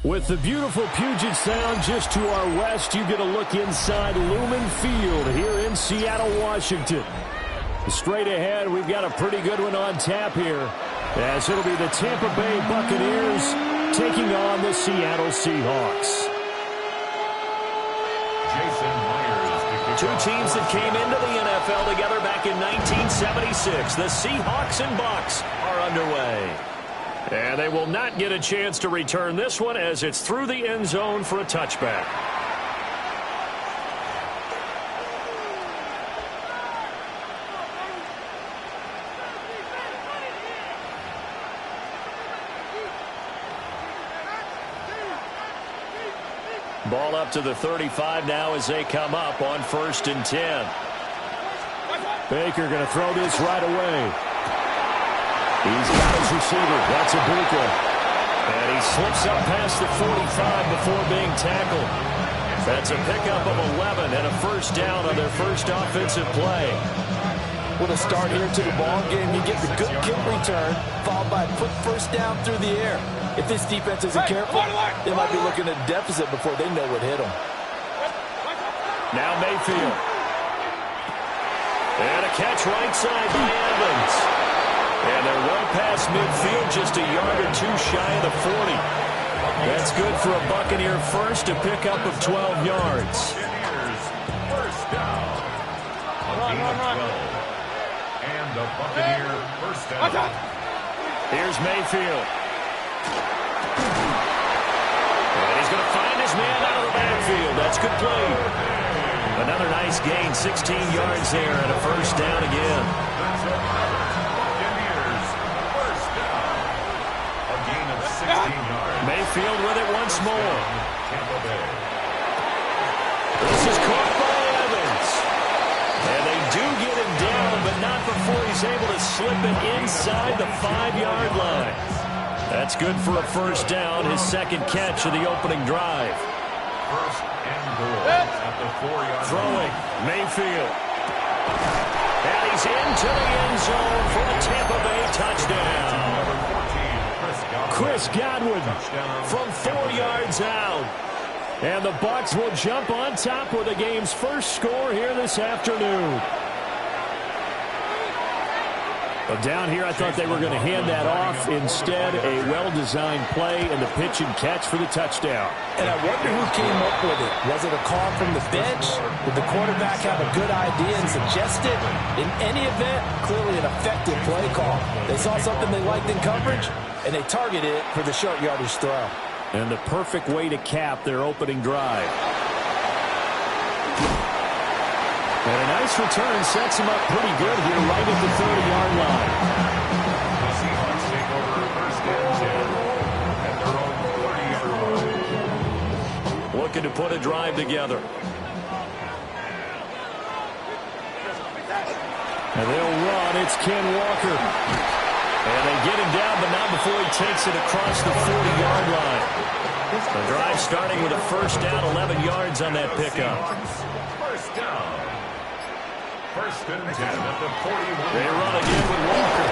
With the beautiful Puget Sound just to our west, you get a look inside Lumen Field here in Seattle, Washington. Straight ahead, we've got a pretty good one on tap here, as it'll be the Tampa Bay Buccaneers taking on the Seattle Seahawks. Two teams that came into the NFL together back in 1976. The Seahawks and Bucs are underway. And they will not get a chance to return this one as it's through the end zone for a touchback. Ball up to the 35 now as they come up on 1st and 10. Baker going to throw this right away. He's got his receiver. That's Ibuka. And he slips up past the 45 before being tackled. That's a pickup of 11 and a first down on their first offensive play. What a start here to the ball game. You get the good kick return, followed by a quick first down through the air. If this defense isn't careful, they might be looking at a deficit before they know what hit them. Now Mayfield. And a catch right side by Evans. And they're one past midfield, just a yard or two shy of the 40. That's good for a Buccaneer first, a pickup of 12 yards. First down. Run. And the Buccaneer first down. Here's Mayfield. And he's going to find his man out of the backfield. That's good play. Another nice gain, 16 yards there, and a first down again. Buccaneers first down. A gain of 16 yards. Mayfield with it once more. Tampa Bay. This is caught by Evans. And they do get him down, but not before he's able to slip it inside the 5-yard line. That's good for a first down, his second catch of the opening drive. First and goal at the 4-yard Throwing, Mayfield. And he's into the end zone for a Tampa Bay touchdown. Chris Godwin from 4 yards out. And the Bucs will jump on top with the game's first score here this afternoon. But down here, I thought they were going to hand that off. Instead, a well-designed play and the pitch and catch for the touchdown. And I wonder who came up with it. Was it a call from the bench? Did the quarterback have a good idea and suggest it? In any event, clearly an effective play call. They saw something they liked in coverage, and they targeted it for the short yardage throw. And the perfect way to cap their opening drive. And a nice return sets him up pretty good here right at the 30-yard line. The Seahawks take over first and 10 at their own 30-yard line. Looking to put a drive together. And they'll run. It's Ken Walker. And they get him down, but not before he takes it across the 40-yard line. The drive starting with a first down, 11 yards on that pickup. First down. First and 10 at the 41. They run again with Walker.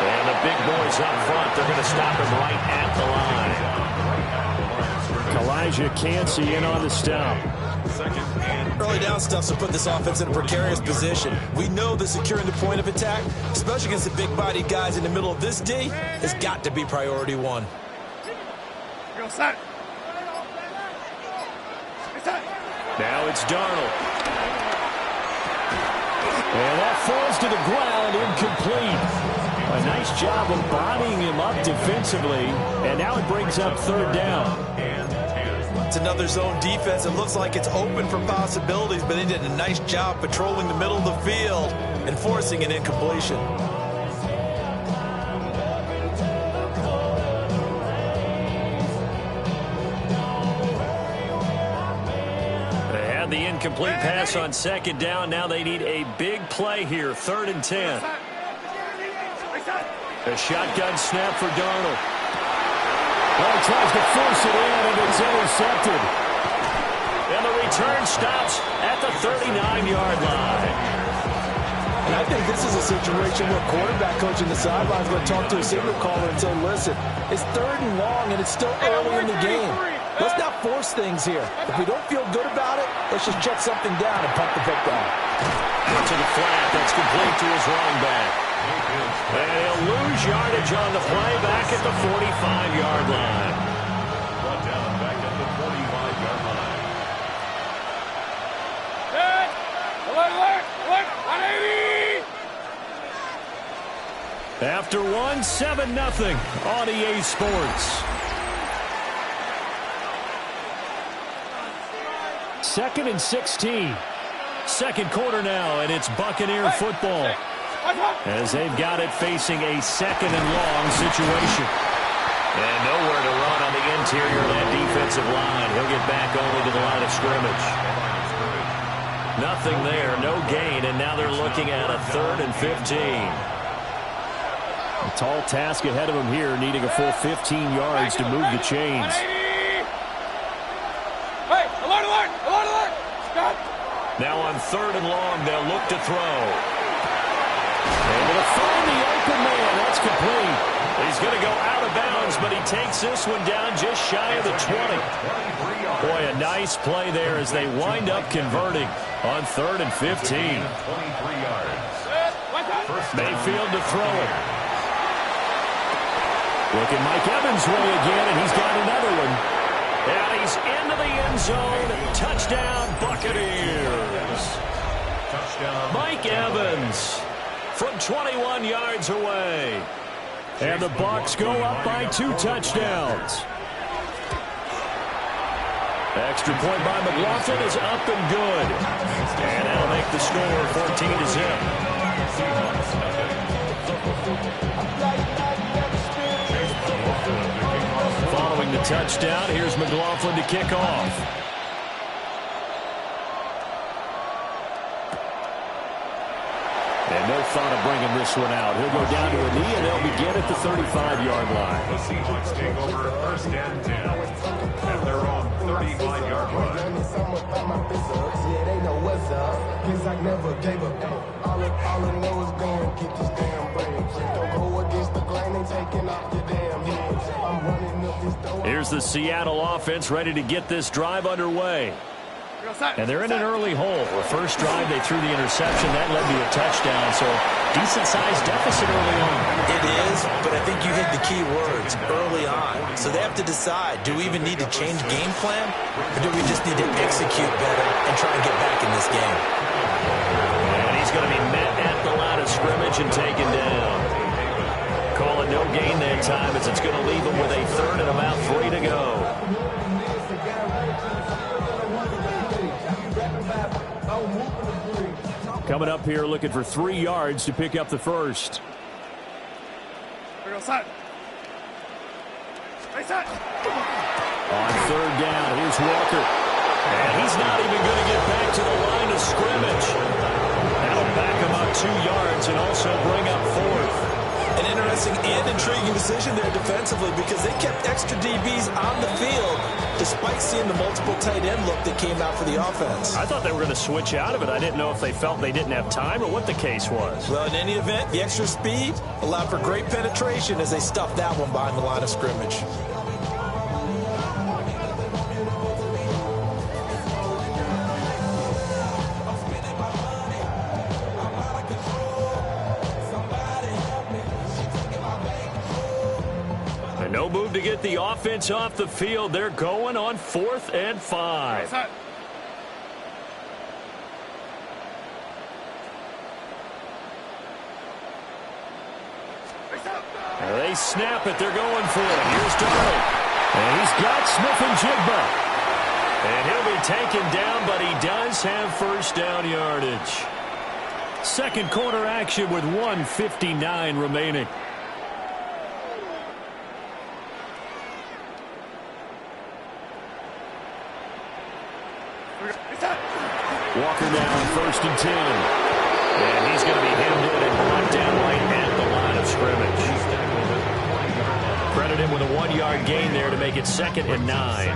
And the big boys up front, they're going to stop him right at the line. Elijah Cansey in on the stop. Early down stuffs will put this offense in a precarious position. We know that securing the point of attack, especially against the big-bodied guys in the middle of this D, has got to be priority one. Now it's Darnold. And that falls to the ground, incomplete. A nice job of bodying him up defensively, and now it brings up third down. It's another zone defense. It looks like it's open for possibilities, but they did a nice job patrolling the middle of the field and forcing an incompletion. The incomplete pass on second down. Now they need a big play here. 3rd and 10. A shotgun snap for Darnold. Well, he tries to force it in, and it's intercepted. And the return stops at the 39-yard line. And I think this is a situation where quarterback coach in the sideline is going to talk to a signal caller and say, listen, it's 3rd and long, and it's still early in the game. Let's not force things here. If we don't feel good about it, let's just check something down and punt the football. To the flat, that's complete to his running back. And he'll lose yardage on the play back at the 45-yard line. Brought down back at the 45-yard line. Alert, 180! After 7-0 on EA Sports. 2nd and 16. Second quarter now, and it's Buccaneer football. As they've got it facing a 2nd and long situation. And nowhere to run on the interior of that defensive line. He'll get back only to the line of scrimmage. Nothing there, no gain, and now they're looking at a 3rd and 15. A tall task ahead of him here, needing a full 15 yards to move the chains. Hey, alert! Stop! Now on 3rd and long, they'll look to throw. Able to find the open man. That's complete. He's going to go out of bounds, but he takes this one down just shy of the 20. Boy, a nice play there as they wind up converting on 3rd and 15. Mayfield to throw it. Looking Mike Evans' way again, and he's got another one. And he's into the end zone. Touchdown, Buccaneers. Touchdown. Mike Evans from 21 yards away. And the Bucs go up by 2 touchdowns. Extra point by McLaughlin is up and good. And that'll make the score 14-0. Following the touchdown, here's McLaughlin to kick off. And no thought of bringing this one out. He'll go down to a knee, and they'll begin at the 35-yard line. The Seahawks take over 1st and 10 at their own 35-yard line. Here's the Seattle offense ready to get this drive underway. And they're in an early hole. The first drive, they threw the interception. That led to a touchdown, so decent-sized deficit early on. It is, but I think you hit the key words, early on. So they have to decide, do we even need to change game plan, or do we just need to execute better and try and get back in this game? And he's going to be met at the line of scrimmage and taken down. Calling no gain that time as it's going to leave him with a 3rd and about 3 to go. Coming up here looking for 3 yards to pick up the first. On 3rd down, here's Walker. And he's not even going to get back to the line of scrimmage. That'll back him up 2 yards and also bring up 4th. An interesting and intriguing decision there defensively because they kept extra DBs on the field despite seeing the multiple tight end look that came out for the offense. I thought they were going to switch out of it. I didn't know if they felt they didn't have time or what the case was. Well, in any event, the extra speed allowed for great penetration as they stuffed that one behind the line of scrimmage. No move to get the offense off the field. They're going on 4th and 5. They snap it. They're going for it. Here's Darnold. And he's got Smith and Jigba. And he'll be taken down, but he does have 1st down yardage. Second quarter action with 1:59 remaining. Walker down 1st and 10. And he's going to be hemmed in and brought down right at the line of scrimmage. Credit him with a 1-yard gain there to make it 2nd and 9.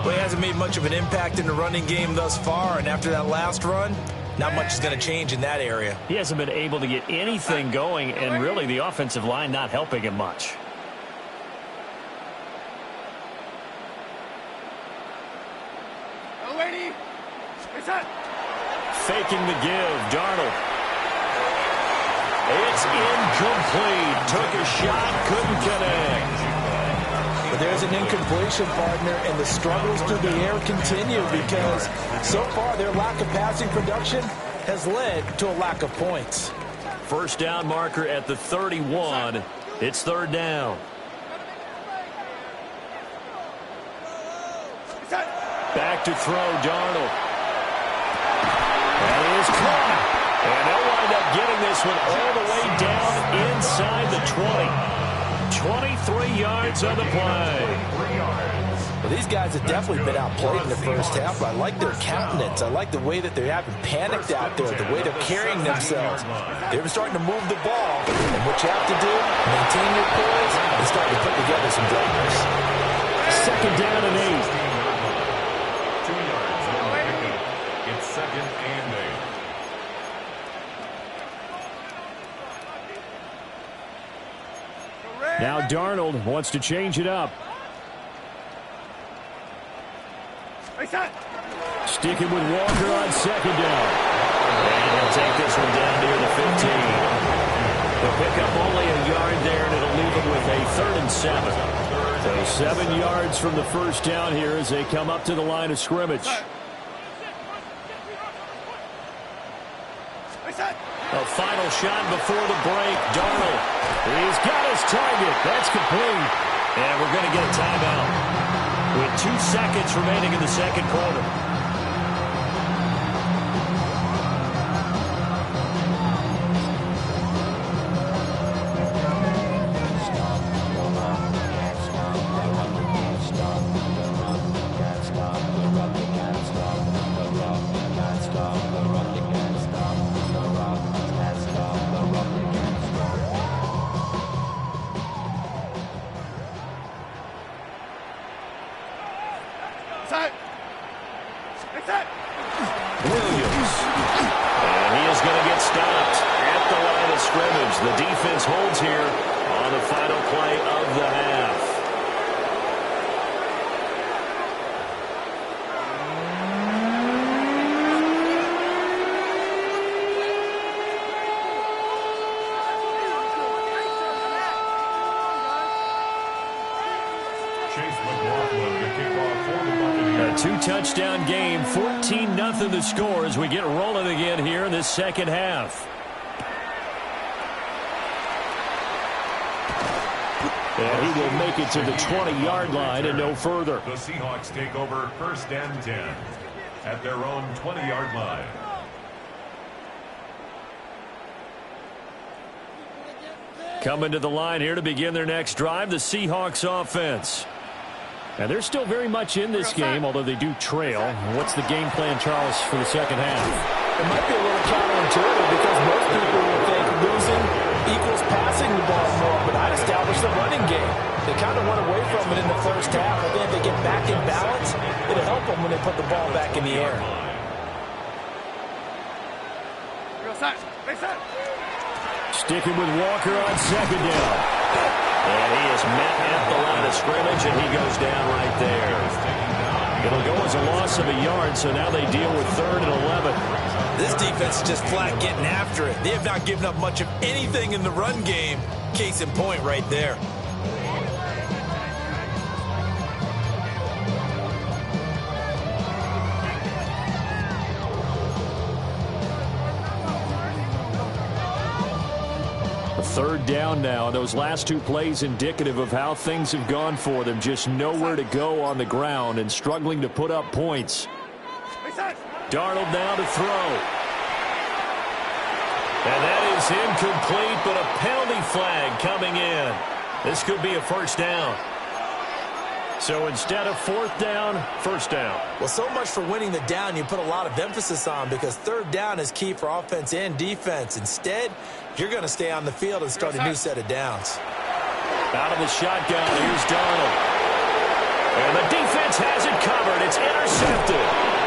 Well, he hasn't made much of an impact in the running game thus far, and after that last run, Not much is going to change in that area. He hasn't been able to get anything going, and really the offensive line not helping him much. Faking the give, Darnold. It's incomplete. Took a shot, couldn't connect. But there's an incompletion, partner, and the struggles through the air continue because so far their lack of passing production has led to a lack of points. First down marker at the 31. It's third down. Back to throw, Darnold. And he is caught. And they'll wind up getting this one all the way down inside the 20. 23 yards on the play. Well, these guys have definitely been outplayed in the first half. I like their countenance. I like the way that they haven't panicked out there, the way they're carrying themselves. They're starting to move the ball. And what you have to do, maintain your poise and start to put together some drives. Second down and 8. 2 yards on the pickup. It's second and 8. Now Darnold wants to change it up. Sticking with Walker on second down. And he'll take this one down near the 15. He'll pick up only a yard there, and it'll leave him with a 3rd and 7. So 7 yards from the first down here as they come up to the line of scrimmage. A final shot before the break. Darnold. He's got his target. That's complete. And we're going to get a timeout with 2 seconds remaining in the second quarter. Williams. And he is going to get stopped at the line of scrimmage. The defense holds here on the final play of the half. A 2-touchdown game, 14-0 the score as we get rolling again here in this second half. And he will make it to the 20-yard line and no further. The Seahawks take over first and 10 at their own 20-yard line. Coming to the line here to begin their next drive, the Seahawks offense. And they're still very much in this game, although they do trail. What's the game plan, Charles, for the second half? It might be a little counterintuitive because most people would think losing equals passing the ball more, but I'd establish the running game. They kind of went away from it in the first half. I think if they get back in balance, it'll help them when they put the ball back in the air. Sticking with Walker on second down. And he is met at the line of scrimmage, and he goes down right there. It'll go as a loss of a yard, so now they deal with 3rd and 11. This defense is just flat getting after it. They have not given up much of anything in the run game. Case in point right there. Third down now. Those last 2 plays indicative of how things have gone for them. Just nowhere to go on the ground and struggling to put up points. Darnold now to throw. And that is incomplete, but a penalty flag coming in. This could be a first down. So instead of 4th down, first down. Well, so much for winning the down you put a lot of emphasis on because 3rd down is key for offense and defense. Instead, you're going to stay on the field and start a new set of downs. Out of the shotgun, here's Darnold. And the defense has it covered. It's intercepted.